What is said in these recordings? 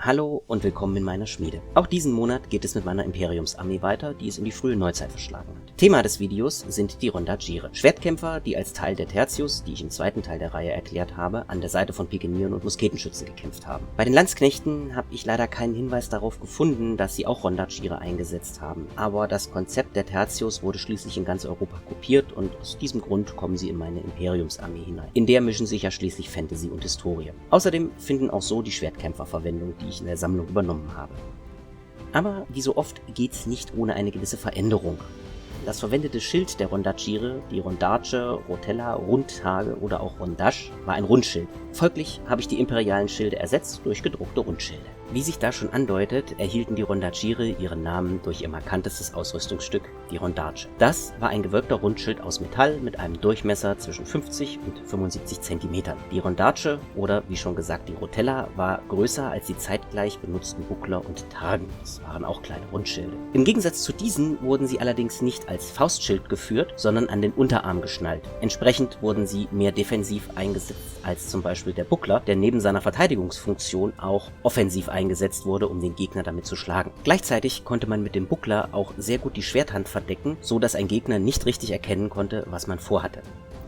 Hallo und willkommen in meiner Schmiede. Auch diesen Monat geht es mit meiner Imperiumsarmee weiter, die es in die frühe Neuzeit verschlagen hat. Thema des Videos sind die Rondagire. Schwertkämpfer, die als Teil der Tertius, die ich im zweiten Teil der Reihe erklärt habe, an der Seite von Pikenieren und Musketenschützen gekämpft haben. Bei den Landsknechten habe ich leider keinen Hinweis darauf gefunden, dass sie auch Rondagire eingesetzt haben, aber das Konzept der Tertius wurde schließlich in ganz Europa kopiert und aus diesem Grund kommen sie in meine Imperiumsarmee hinein. In der mischen sich ja schließlich Fantasy und Historie. Außerdem finden auch so die Schwertkämpfer Verwendung, die ich in der Sammlung übernommen habe. Aber wie so oft geht's nicht ohne eine gewisse Veränderung. Das verwendete Schild der Rondagire, die Rondage, Rotella, Rundhage oder auch Rondage, war ein Rundschild. Folglich habe ich die imperialen Schilde ersetzt durch gedruckte Rundschilde. Wie sich da schon andeutet, erhielten die Rondagire ihren Namen durch ihr markantestes Ausrüstungsstück, die Rondage. Das war ein gewölbter Rundschild aus Metall mit einem Durchmesser zwischen 50 und 75 cm. Die Rondage, oder wie schon gesagt die Rotella, war größer als die zeitgleich benutzten Buckler und Targen. Das waren auch kleine Rundschilde. Im Gegensatz zu diesen wurden sie allerdings nicht als Faustschild geführt, sondern an den Unterarm geschnallt. Entsprechend wurden sie mehr defensiv eingesetzt als zum Beispiel der Buckler, der neben seiner Verteidigungsfunktion auch offensiv eingesetzt wurde, um den Gegner damit zu schlagen. Gleichzeitig konnte man mit dem Buckler auch sehr gut die Schwerthand verdecken, so dass ein Gegner nicht richtig erkennen konnte, was man vorhatte.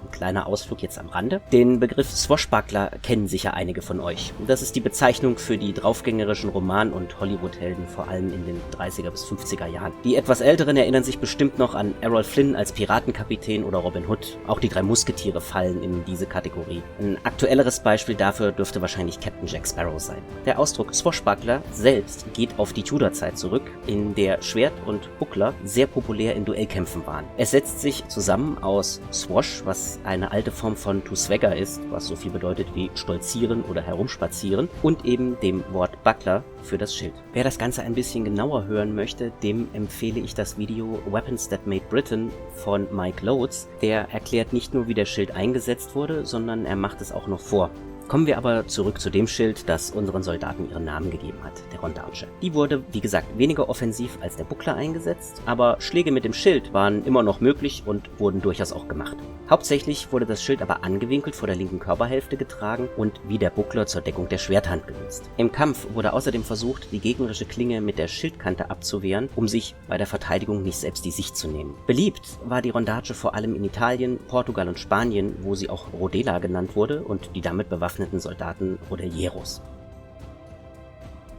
Ein kleiner Ausflug jetzt am Rande. Den Begriff Swashbuckler kennen sicher einige von euch. Das ist die Bezeichnung für die draufgängerischen Roman- und Hollywood-Helden, vor allem in den 30er bis 50er Jahren. Die etwas Älteren erinnern sich bestimmt noch an Errol Flynn als Piratenkapitän oder Robin Hood. Auch die drei Musketiere fallen in diese Kategorie. Ein aktuelleres Beispiel dafür dürfte wahrscheinlich Captain Jack Sparrow sein. Der Ausdruck Swashbuckler selbst geht auf die Tudor-Zeit zurück, in der Schwert und Buckler sehr populär in Duellkämpfen waren. Es setzt sich zusammen aus Swash, was eine alte Form von to swagger ist, was so viel bedeutet wie stolzieren oder herumspazieren, und eben dem Wort Buckler für das Schild. Wer das Ganze ein bisschen genauer hören möchte, dem empfehle ich das Video Weapons That Made Britain von Mike Loads. Der erklärt nicht nur, wie der Schild eingesetzt wurde, sondern er macht es auch noch vor. Kommen wir aber zurück zu dem Schild, das unseren Soldaten ihren Namen gegeben hat, der Rondage. Die wurde, wie gesagt, weniger offensiv als der Buckler eingesetzt, aber Schläge mit dem Schild waren immer noch möglich und wurden durchaus auch gemacht. Hauptsächlich wurde das Schild aber angewinkelt vor der linken Körperhälfte getragen und wie der Buckler zur Deckung der Schwerthand genutzt. Im Kampf wurde außerdem versucht, die gegnerische Klinge mit der Schildkante abzuwehren, um sich bei der Verteidigung nicht selbst die Sicht zu nehmen. Beliebt war die Rondage vor allem in Italien, Portugal und Spanien, wo sie auch Rodela genannt wurde, und die damit bewaffneten Soldaten Rodelieros.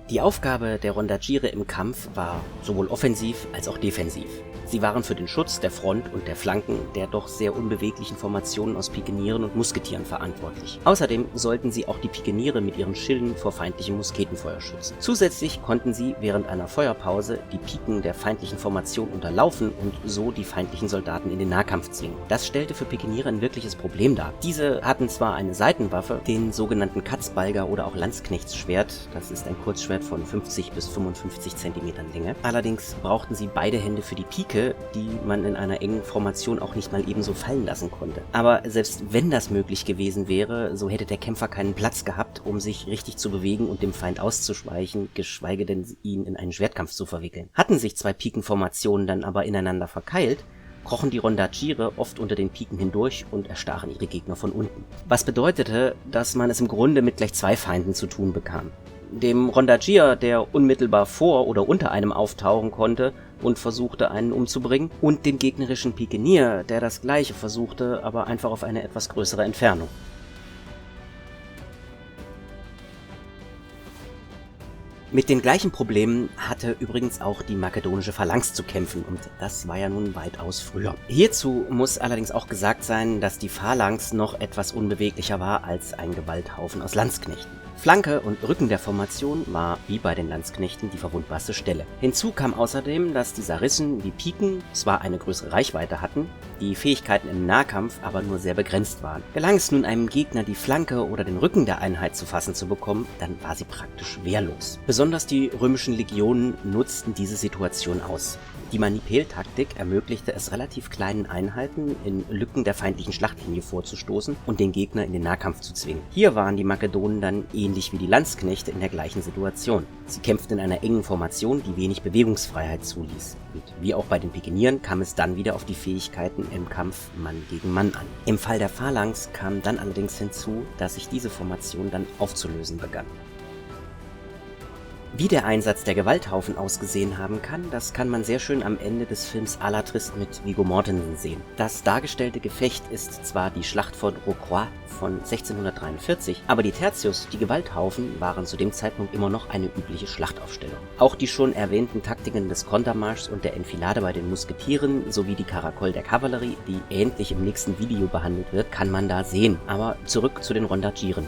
Die Aufgabe der Rondagire im Kampf war sowohl offensiv als auch defensiv. Sie waren für den Schutz der Front und der Flanken der doch sehr unbeweglichen Formationen aus Pikenieren und Musketieren verantwortlich. Außerdem sollten sie auch die Pikeniere mit ihren Schilden vor feindlichem Musketenfeuer schützen. Zusätzlich konnten sie während einer Feuerpause die Piken der feindlichen Formation unterlaufen und so die feindlichen Soldaten in den Nahkampf zwingen. Das stellte für Pikeniere ein wirkliches Problem dar. Diese hatten zwar eine Seitenwaffe, den sogenannten Katzbalger oder auch Landsknechtsschwert, das ist ein Kurzschwert von 50 bis 55 cm Länge. Allerdings brauchten sie beide Hände für die Pike, die man in einer engen Formation auch nicht mal ebenso fallen lassen konnte. Aber selbst wenn das möglich gewesen wäre, so hätte der Kämpfer keinen Platz gehabt, um sich richtig zu bewegen und dem Feind auszuschweichen, geschweige denn ihn in einen Schwertkampf zu verwickeln. Hatten sich zwei Pikenformationen dann aber ineinander verkeilt, krochen die Rondagire oft unter den Piken hindurch und erstachen ihre Gegner von unten. Was bedeutete, dass man es im Grunde mit gleich zwei Feinden zu tun bekam. Dem Rondagier, der unmittelbar vor oder unter einem auftauchen konnte und versuchte, einen umzubringen, und dem gegnerischen Pikenier, der das gleiche versuchte, aber einfach auf eine etwas größere Entfernung. Mit den gleichen Problemen hatte übrigens auch die makedonische Phalanx zu kämpfen, und das war ja nun weitaus früher. Hierzu muss allerdings auch gesagt sein, dass die Phalanx noch etwas unbeweglicher war als ein Gewalthaufen aus Landsknechten. Flanke und Rücken der Formation war, wie bei den Landsknechten, die verwundbarste Stelle. Hinzu kam außerdem, dass die Sarissen, die Piken, zwar eine größere Reichweite hatten, die Fähigkeiten im Nahkampf aber nur sehr begrenzt waren. Gelang es nun einem Gegner, die Flanke oder den Rücken der Einheit zu fassen zu bekommen, dann war sie praktisch wehrlos. Besonders die römischen Legionen nutzten diese Situation aus. Die Manipeltaktik ermöglichte es relativ kleinen Einheiten, in Lücken der feindlichen Schlachtlinie vorzustoßen und den Gegner in den Nahkampf zu zwingen. Hier waren die Makedonen dann ähnlich wie die Landsknechte in der gleichen Situation. Sie kämpften in einer engen Formation, die wenig Bewegungsfreiheit zuließ. Und wie auch bei den Pikenieren kam es dann wieder auf die Fähigkeiten im Kampf Mann gegen Mann an. Im Fall der Phalanx kam dann allerdings hinzu, dass sich diese Formation dann aufzulösen begann. Wie der Einsatz der Gewalthaufen ausgesehen haben kann, das kann man sehr schön am Ende des Films À la Triste mit Viggo Mortensen sehen. Das dargestellte Gefecht ist zwar die Schlacht von Rocroi von 1643, aber die Tertius, die Gewalthaufen, waren zu dem Zeitpunkt immer noch eine übliche Schlachtaufstellung. Auch die schon erwähnten Taktiken des Kontermarschs und der Enfilade bei den Musketieren sowie die Caracol der Kavallerie, die ähnlich im nächsten Video behandelt wird, kann man da sehen. Aber zurück zu den Rondagieren.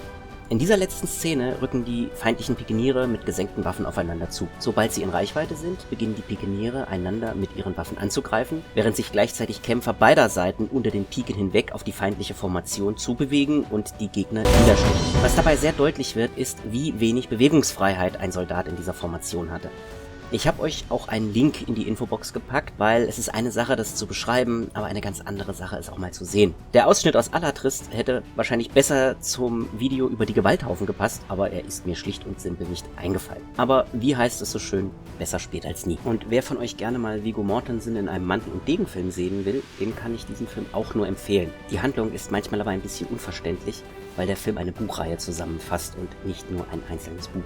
In dieser letzten Szene rücken die feindlichen Pikeniere mit gesenkten Waffen aufeinander zu. Sobald sie in Reichweite sind, beginnen die Pikeniere einander mit ihren Waffen anzugreifen, während sich gleichzeitig Kämpfer beider Seiten unter den Piken hinweg auf die feindliche Formation zubewegen und die Gegner niederstechen. Was dabei sehr deutlich wird, ist, wie wenig Bewegungsfreiheit ein Soldat in dieser Formation hatte. Ich habe euch auch einen Link in die Infobox gepackt, weil es ist eine Sache, das zu beschreiben, aber eine ganz andere Sache ist auch mal zu sehen. Der Ausschnitt aus À la Triste hätte wahrscheinlich besser zum Video über die Gewalthaufen gepasst, aber er ist mir schlicht und simpel nicht eingefallen. Aber wie heißt es so schön, besser spät als nie. Und wer von euch gerne mal Viggo Mortensen in einem Mantel- und Degenfilm sehen will, dem kann ich diesen Film auch nur empfehlen. Die Handlung ist manchmal aber ein bisschen unverständlich, weil der Film eine Buchreihe zusammenfasst und nicht nur ein einzelnes Buch.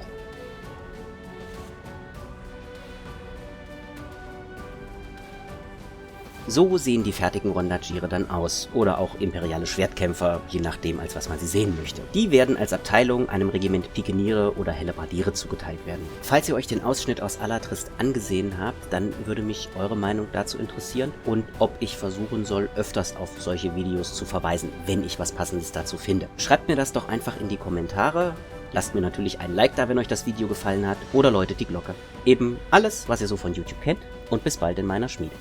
So sehen die fertigen Rondagiere dann aus, oder auch imperiale Schwertkämpfer, je nachdem, als was man sie sehen möchte. Die werden als Abteilung einem Regiment Pikeniere oder Hellebardiere zugeteilt werden. Falls ihr euch den Ausschnitt aus À la Triste angesehen habt, dann würde mich eure Meinung dazu interessieren und ob ich versuchen soll, öfters auf solche Videos zu verweisen, wenn ich was Passendes dazu finde. Schreibt mir das doch einfach in die Kommentare. Lasst mir natürlich ein Like da, wenn euch das Video gefallen hat, oder läutet die Glocke. Eben alles, was ihr so von YouTube kennt, und bis bald in meiner Schmiede.